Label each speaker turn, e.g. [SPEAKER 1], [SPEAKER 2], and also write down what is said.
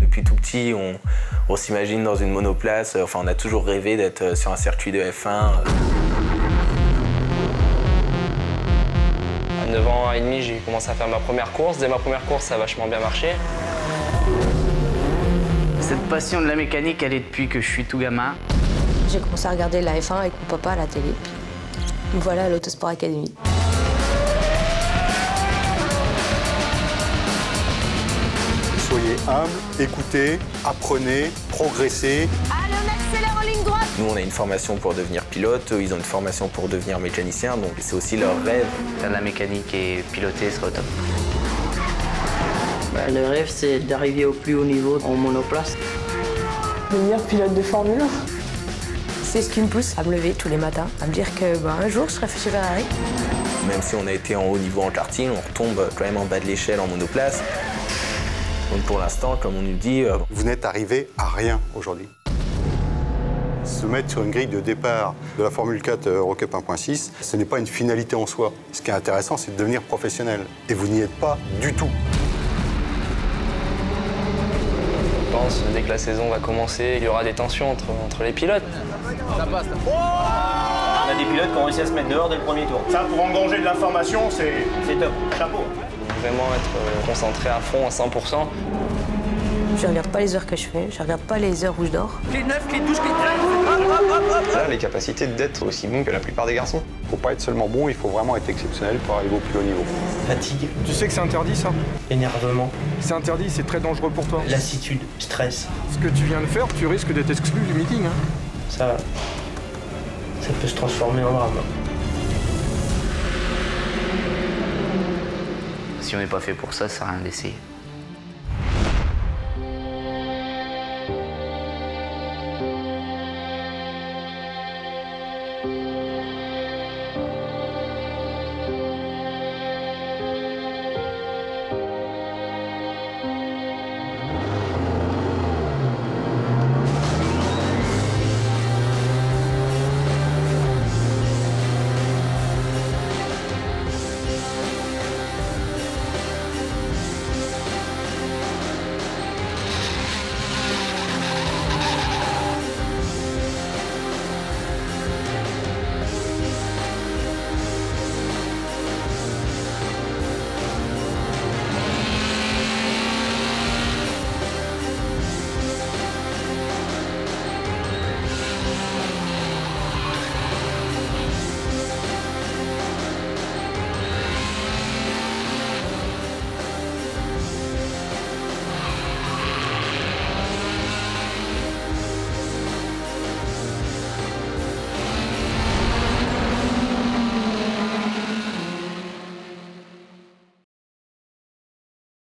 [SPEAKER 1] Depuis tout petit, on s'imagine dans une monoplace. Enfin, on a toujours rêvé d'être sur un circuit de F1.
[SPEAKER 2] À 9 ans et demi, j'ai commencé à faire ma première course. Dès ma première course, ça a vachement bien marché.
[SPEAKER 3] Cette passion de la mécanique, elle est depuis que je suis tout gamin.
[SPEAKER 4] J'ai commencé à regarder la F1 avec mon papa à la télé. Puis me voilà à l'Autosport Academy.
[SPEAKER 5] Soyez humble, écoutez, apprenez, progressez.
[SPEAKER 4] Allez, on accélère en ligne droite.
[SPEAKER 1] Nous, on a une formation pour devenir pilote, eux, ils ont une formation pour devenir mécanicien, donc c'est aussi leur rêve.
[SPEAKER 3] Faire de la mécanique et piloter serait au top.
[SPEAKER 6] Le rêve, c'est d'arriver au plus haut niveau en monoplace.
[SPEAKER 4] Devenir pilote de Formule 1. C'est ce qui me pousse à me lever tous les matins, à me dire que un jour, je serai chez Ferrari.
[SPEAKER 1] Même si on a été en haut niveau en karting, on retombe quand même en bas de l'échelle en monoplace. Donc pour l'instant, comme on nous dit...
[SPEAKER 5] Vous n'êtes arrivé à rien aujourd'hui. Se mettre sur une grille de départ de la Formule 4 Eurocup 1.6, ce n'est pas une finalité en soi. Ce qui est intéressant, c'est de devenir professionnel. Et vous n'y êtes pas du tout.
[SPEAKER 2] Je pense dès que la saison va commencer, il y aura des tensions entre les pilotes.
[SPEAKER 7] Ça passe là. On a des pilotes qui ont réussi à se mettre dehors dès le premier tour.
[SPEAKER 8] Ça, pour engranger de l'information, c'est
[SPEAKER 7] top.
[SPEAKER 8] Chapeau.
[SPEAKER 2] Vraiment être concentré à fond, à 100%.
[SPEAKER 4] Je regarde pas les heures que je fais, je regarde pas les heures où je dors.
[SPEAKER 3] Clé 9, clé 12, clé 13.
[SPEAKER 9] Là, les capacités d'être aussi bon que la plupart des garçons.
[SPEAKER 5] Il ne faut pas être seulement bon, il faut vraiment être exceptionnel pour arriver au plus haut niveau.
[SPEAKER 7] Fatigue,
[SPEAKER 10] Tu sais que c'est interdit, ça?
[SPEAKER 7] énervement,
[SPEAKER 10] C'est interdit, c'est très dangereux pour toi.
[SPEAKER 7] lassitude, stress.
[SPEAKER 10] Ce que tu viens de faire, tu risques d'être exclu du meeting. Hein.
[SPEAKER 7] Ça peut se transformer en drame.
[SPEAKER 3] Si on n'est pas fait pour ça, ça sert à rien d'essayer.